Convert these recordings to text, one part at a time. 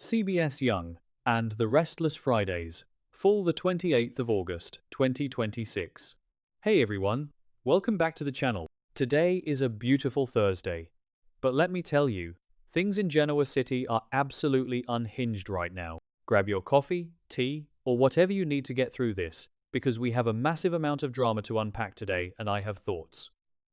CBS Young, and The Restless Fridays, full the 28th of August, 2026. Hey everyone, welcome back to the channel. Today is a beautiful Thursday. But let me tell you, things in Genoa City are absolutely unhinged right now. Grab your coffee, tea, or whatever you need to get through this, because we have a massive amount of drama to unpack today and I have thoughts.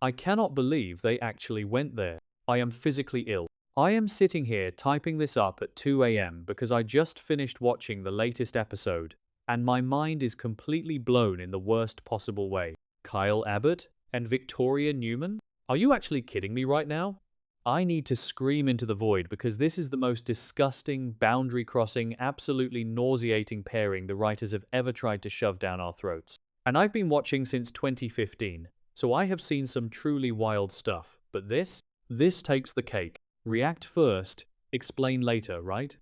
I cannot believe they actually went there. I am physically ill. I am sitting here typing this up at 2 a.m. because I just finished watching the latest episode, and my mind is completely blown in the worst possible way. Kyle Abbott and Victoria Newman? Are you actually kidding me right now? I need to scream into the void because this is the most disgusting, boundary-crossing, absolutely nauseating pairing the writers have ever tried to shove down our throats. And I've been watching since 2015, so I have seen some truly wild stuff, but this takes the cake. React first, explain later, right?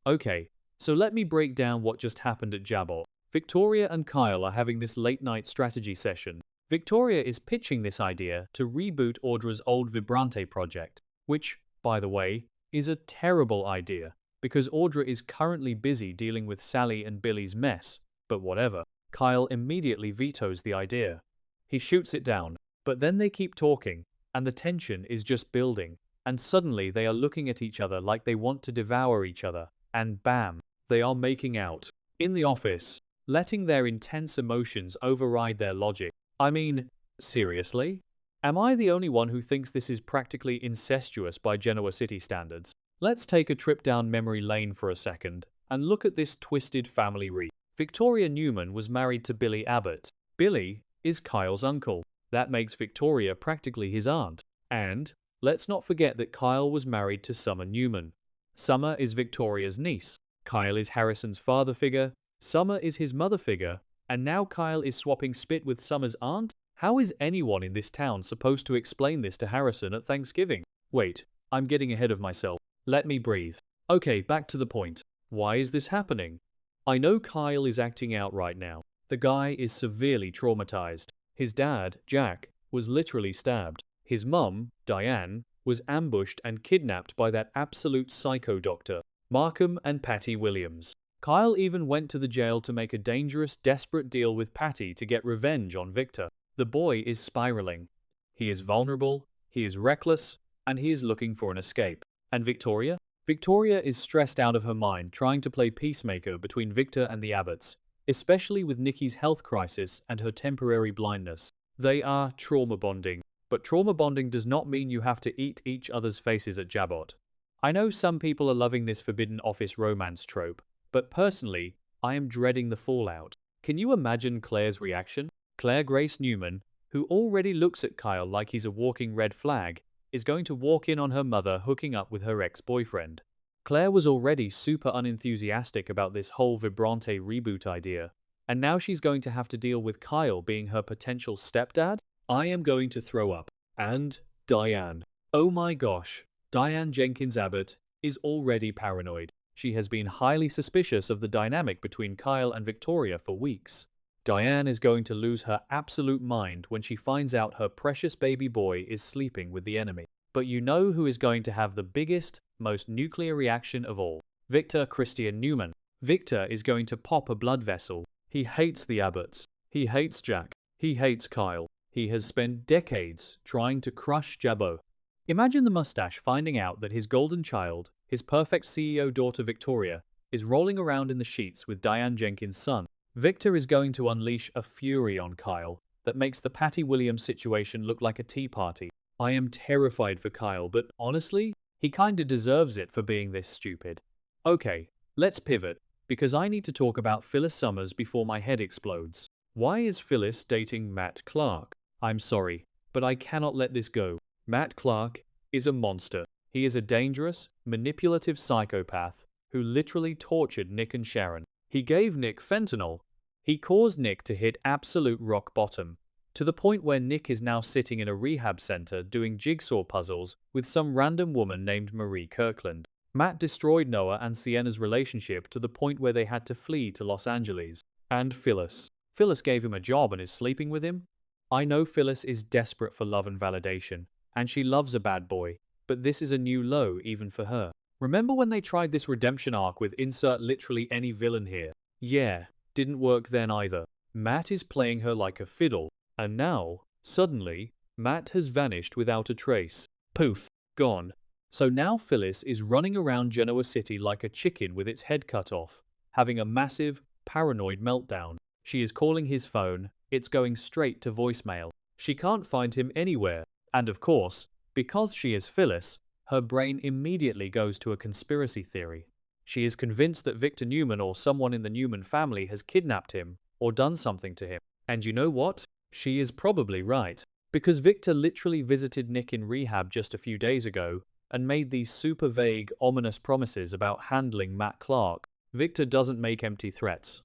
Okay, so let me break down what just happened at Jabot. Victoria and Kyle are having this late-night strategy session. Victoria is pitching this idea to reboot Audra's old Vibrante project, which, by the way, is a terrible idea, because Audra is currently busy dealing with Sally and Billy's mess, but whatever. Kyle immediately vetoes the idea. He shoots it down, but then they keep talking, and the tension is just building. And suddenly they are looking at each other like they want to devour each other, and bam, they are making out. In the office, letting their intense emotions override their logic. I mean, seriously? Am I the only one who thinks this is practically incestuous by Genoa City standards? Let's take a trip down memory lane for a second, and look at this twisted family tree. Victoria Newman was married to Billy Abbott. Billy is Kyle's uncle. That makes Victoria practically his aunt. And let's not forget that Kyle was married to Summer Newman. Summer is Victoria's niece. Kyle is Harrison's father figure. Summer is his mother figure. And now Kyle is swapping spit with Summer's aunt? How is anyone in this town supposed to explain this to Harrison at Thanksgiving? Wait, I'm getting ahead of myself. Let me breathe. Okay, back to the point. Why is this happening? I know Kyle is acting out right now. The guy is severely traumatized. His dad, Jack, was literally stabbed. His mum, Diane, was ambushed and kidnapped by that absolute psycho doctor, Markham and Patty Williams. Kyle even went to the jail to make a dangerous, desperate deal with Patty to get revenge on Victor. The boy is spiraling. He is vulnerable, he is reckless, and he is looking for an escape. And Victoria? Victoria is stressed out of her mind trying to play peacemaker between Victor and the Abbotts, especially with Nikki's health crisis and her temporary blindness. They are trauma bonding. But trauma bonding does not mean you have to eat each other's faces at Jabot. I know some people are loving this forbidden office romance trope, but personally, I am dreading the fallout. Can you imagine Claire's reaction? Claire Grace Newman, who already looks at Kyle like he's a walking red flag, is going to walk in on her mother hooking up with her ex-boyfriend. Claire was already super unenthusiastic about this whole Vibrante reboot idea, and now she's going to have to deal with Kyle being her potential stepdad? I am going to throw up. And Diane. Oh my gosh. Diane Jenkins Abbott is already paranoid. She has been highly suspicious of the dynamic between Kyle and Victoria for weeks. Diane is going to lose her absolute mind when she finds out her precious baby boy is sleeping with the enemy. But you know who is going to have the biggest, most nuclear reaction of all? Victor Christian Newman. Victor is going to pop a blood vessel. He hates the Abbotts. He hates Jack. He hates Kyle. He has spent decades trying to crush Jabot. Imagine the mustache finding out that his golden child, his perfect CEO daughter Victoria, is rolling around in the sheets with Diane Jenkins' son. Victor is going to unleash a fury on Kyle that makes the Patty Williams situation look like a tea party. I am terrified for Kyle, but honestly, he kinda deserves it for being this stupid. Okay, let's pivot, because I need to talk about Phyllis Summers before my head explodes. Why is Phyllis dating Matt Clark? I'm sorry, but I cannot let this go. Matt Clark is a monster. He is a dangerous, manipulative psychopath who literally tortured Nick and Sharon. He gave Nick fentanyl. He caused Nick to hit absolute rock bottom, to the point where Nick is now sitting in a rehab center doing jigsaw puzzles with some random woman named Marie Kirkland. Matt destroyed Noah and Sienna's relationship to the point where they had to flee to Los Angeles. And Phyllis. Phyllis gave him a job and is sleeping with him? I know Phyllis is desperate for love and validation, and she loves a bad boy, but this is a new low even for her. Remember when they tried this redemption arc with insert literally any villain here? Yeah, didn't work then either. Matt is playing her like a fiddle, and now, suddenly, Matt has vanished without a trace. Poof, gone. So now Phyllis is running around Genoa City like a chicken with its head cut off, having a massive, paranoid meltdown. She is calling his phone, it's going straight to voicemail. She can't find him anywhere, and of course, because she is Phyllis, her brain immediately goes to a conspiracy theory. She is convinced that Victor Newman or someone in the Newman family has kidnapped him or done something to him. And you know what? She is probably right. Because Victor literally visited Nick in rehab just a few days ago and made these super vague, ominous promises about handling Matt Clark. Victor doesn't make empty threats.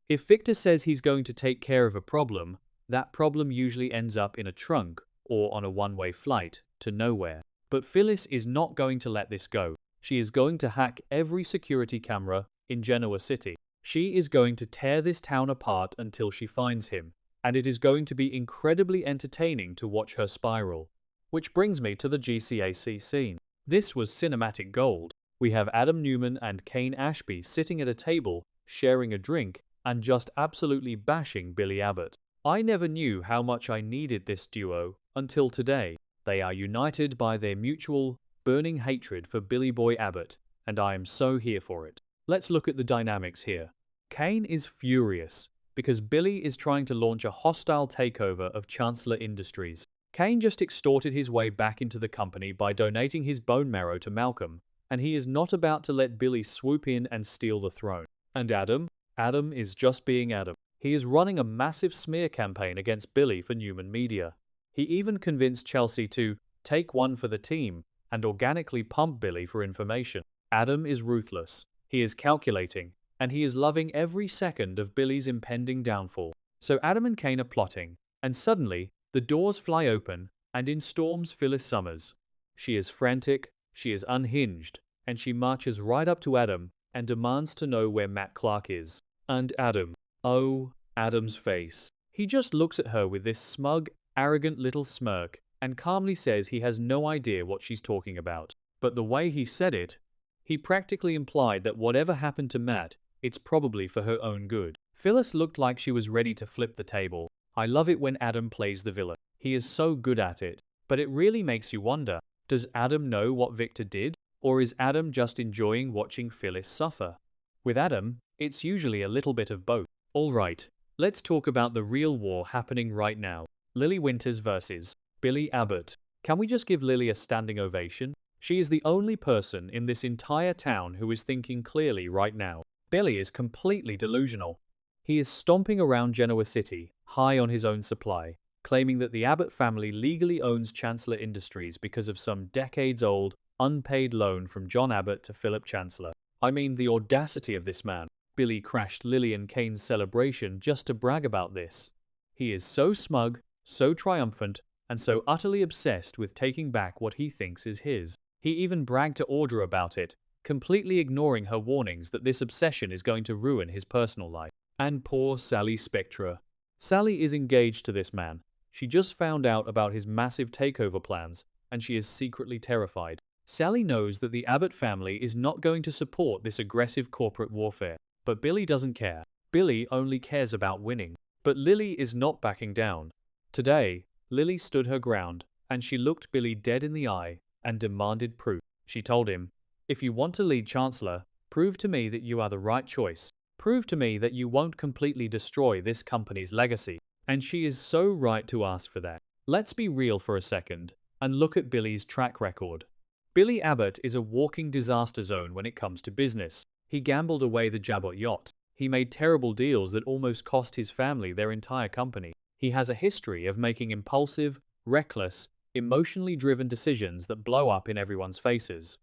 If Victor says he's going to take care of a problem, that problem usually ends up in a trunk or on a one-way flight to nowhere. But Phyllis is not going to let this go. She is going to hack every security camera in Genoa City. She is going to tear this town apart until she finds him, and it is going to be incredibly entertaining to watch her spiral. Which brings me to the GCAC scene. This was cinematic gold. We have Adam Newman and Kane Ashby sitting at a table, sharing a drink, and just absolutely bashing Billy Abbott. I never knew how much I needed this duo until today. They are united by their mutual, burning hatred for Billy Boy Abbott, and I am so here for it. Let's look at the dynamics here. Kane is furious because Billy is trying to launch a hostile takeover of Chancellor Industries. Kane just extorted his way back into the company by donating his bone marrow to Malcolm, and he is not about to let Billy swoop in and steal the throne. And Adam? Adam is just being Adam. He is running a massive smear campaign against Billy for Newman Media. He even convinced Chelsea to take one for the team and organically pump Billy for information. Adam is ruthless. He is calculating, and he is loving every second of Billy's impending downfall. So Adam and Kane are plotting, and suddenly, the doors fly open, and in storms Phyllis Summers. She is frantic, she is unhinged, and she marches right up to Adam and demands to know where Matt Clark is. And Adam. Oh, Adam's face. He just looks at her with this smug, arrogant little smirk and calmly says he has no idea what she's talking about. But the way he said it, he practically implied that whatever happened to Matt, it's probably for her own good. Phyllis looked like she was ready to flip the table. I love it when Adam plays the villain. He is so good at it. But it really makes you wonder, does Adam know what Victor did? Or is Adam just enjoying watching Phyllis suffer? With Adam, it's usually a little bit of both. Alright, let's talk about the real war happening right now. Lily Winters versus Billy Abbott. Can we just give Lily a standing ovation? She is the only person in this entire town who is thinking clearly right now. Billy is completely delusional. He is stomping around Genoa City, high on his own supply, claiming that the Abbott family legally owns Chancellor Industries because of some decades-old, unpaid loan from John Abbott to Philip Chancellor. I mean, the audacity of this man. Billy crashed Lily and Kane's celebration just to brag about this. He is so smug, so triumphant, and so utterly obsessed with taking back what he thinks is his. He even bragged to Audra about it, completely ignoring her warnings that this obsession is going to ruin his personal life. And poor Sally Spectra. Sally is engaged to this man. She just found out about his massive takeover plans, and she is secretly terrified. Sally knows that the Abbott family is not going to support this aggressive corporate warfare. But Billy doesn't care. Billy only cares about winning. But Lily is not backing down. Today, Lily stood her ground, and she looked Billy dead in the eye and demanded proof. She told him, "If you want to lead Chancellor, prove to me that you are the right choice. Prove to me that you won't completely destroy this company's legacy." And she is so right to ask for that. Let's be real for a second and look at Billy's track record. Billy Abbott is a walking disaster zone when it comes to business. He gambled away the Jabot yacht. He made terrible deals that almost cost his family their entire company. He has a history of making impulsive, reckless, emotionally driven decisions that blow up in everyone's faces.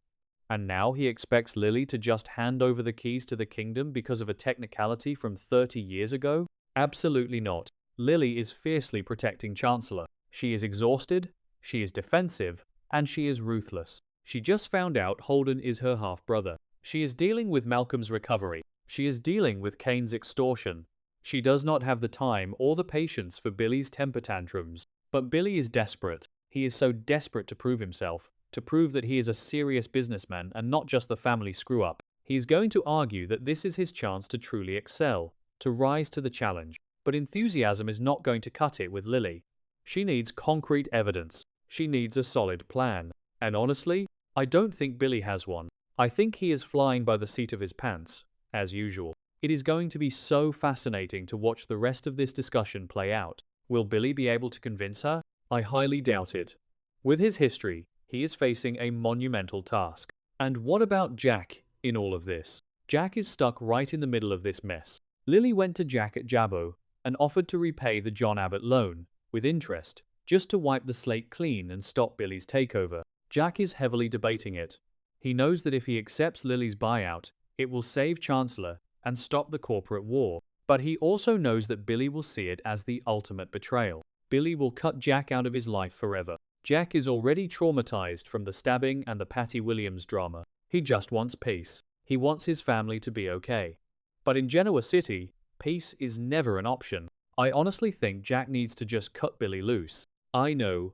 And now he expects Lily to just hand over the keys to the kingdom because of a technicality from 30 years ago? Absolutely not. Lily is fiercely protecting Chancellor. She is exhausted, she is defensive, and she is ruthless. She just found out Holden is her half-brother. She is dealing with Malcolm's recovery. She is dealing with Kane's extortion. She does not have the time or the patience for Billy's temper tantrums. But Billy is desperate. He is so desperate to prove himself. to prove that he is a serious businessman and not just the family screw-up. He is going to argue that this is his chance to truly excel, to rise to the challenge. But enthusiasm is not going to cut it with Lily. She needs concrete evidence. She needs a solid plan. And honestly, I don't think Billy has one. I think he is flying by the seat of his pants, as usual. It is going to be so fascinating to watch the rest of this discussion play out. Will Billy be able to convince her? I highly doubt it. With his history, he is facing a monumental task. And what about Jack in all of this? Jack is stuck right in the middle of this mess. Lily went to Jack at Jabbo and offered to repay the John Abbott loan, with interest, just to wipe the slate clean and stop Billy's takeover. Jack is heavily debating it. He knows that if he accepts Lily's buyout, it will save Chancellor and stop the corporate war. But he also knows that Billy will see it as the ultimate betrayal. Billy will cut Jack out of his life forever. Jack is already traumatized from the stabbing and the Patty Williams drama. He just wants peace. He wants his family to be okay. But in Genoa City, peace is never an option. I honestly think Jack needs to just cut Billy loose. I know,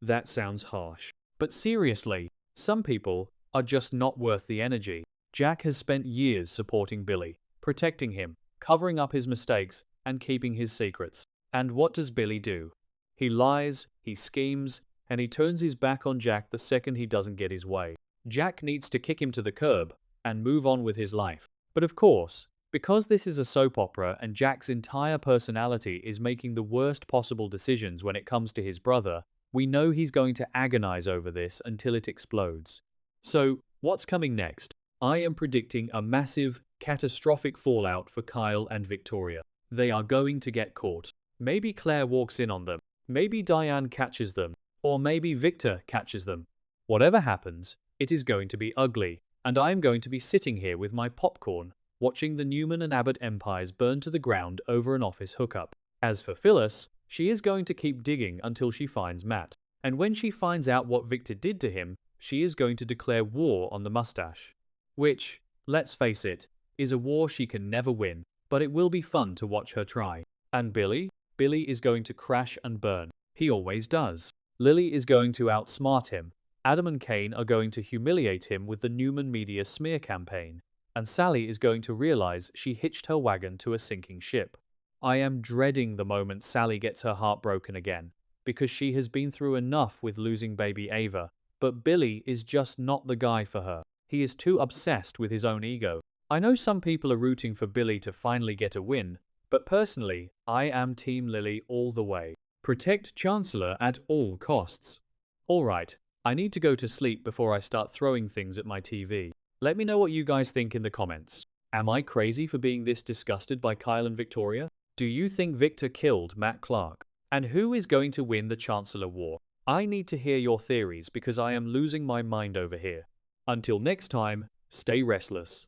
that sounds harsh. But seriously, some people are just not worth the energy. Jack has spent years supporting Billy, protecting him, covering up his mistakes, and keeping his secrets. And what does Billy do? He lies, he schemes, and he turns his back on Jack the second he doesn't get his way. Jack needs to kick him to the curb and move on with his life. But of course, because this is a soap opera and Jack's entire personality is making the worst possible decisions when it comes to his brother, we know he's going to agonize over this until it explodes. So, what's coming next? I am predicting a massive, catastrophic fallout for Kyle and Victoria. They are going to get caught. Maybe Claire walks in on them. Maybe Diane catches them. Or maybe Victor catches them. Whatever happens, it is going to be ugly. And I am going to be sitting here with my popcorn, watching the Newman and Abbott empires burn to the ground over an office hookup. As for Phyllis, she is going to keep digging until she finds Matt. And when she finds out what Victor did to him, she is going to declare war on the mustache. Which, let's face it, is a war she can never win, but it will be fun to watch her try. And Billy? Billy is going to crash and burn. He always does. Lily is going to outsmart him. Adam and Kane are going to humiliate him with the Newman media smear campaign. And Sally is going to realize she hitched her wagon to a sinking ship. I am dreading the moment Sally gets her heart broken again, because she has been through enough with losing baby Ava. But Billy is just not the guy for her. He is too obsessed with his own ego. I know some people are rooting for Billy to finally get a win, but personally, I am Team Lily all the way. Protect Chancellor at all costs. Alright, I need to go to sleep before I start throwing things at my TV. Let me know what you guys think in the comments. Am I crazy for being this disgusted by Kyle and Victoria? Do you think Victor killed Matt Clark? And who is going to win the Chancellor War? I need to hear your theories because I am losing my mind over here. Until next time, stay restless.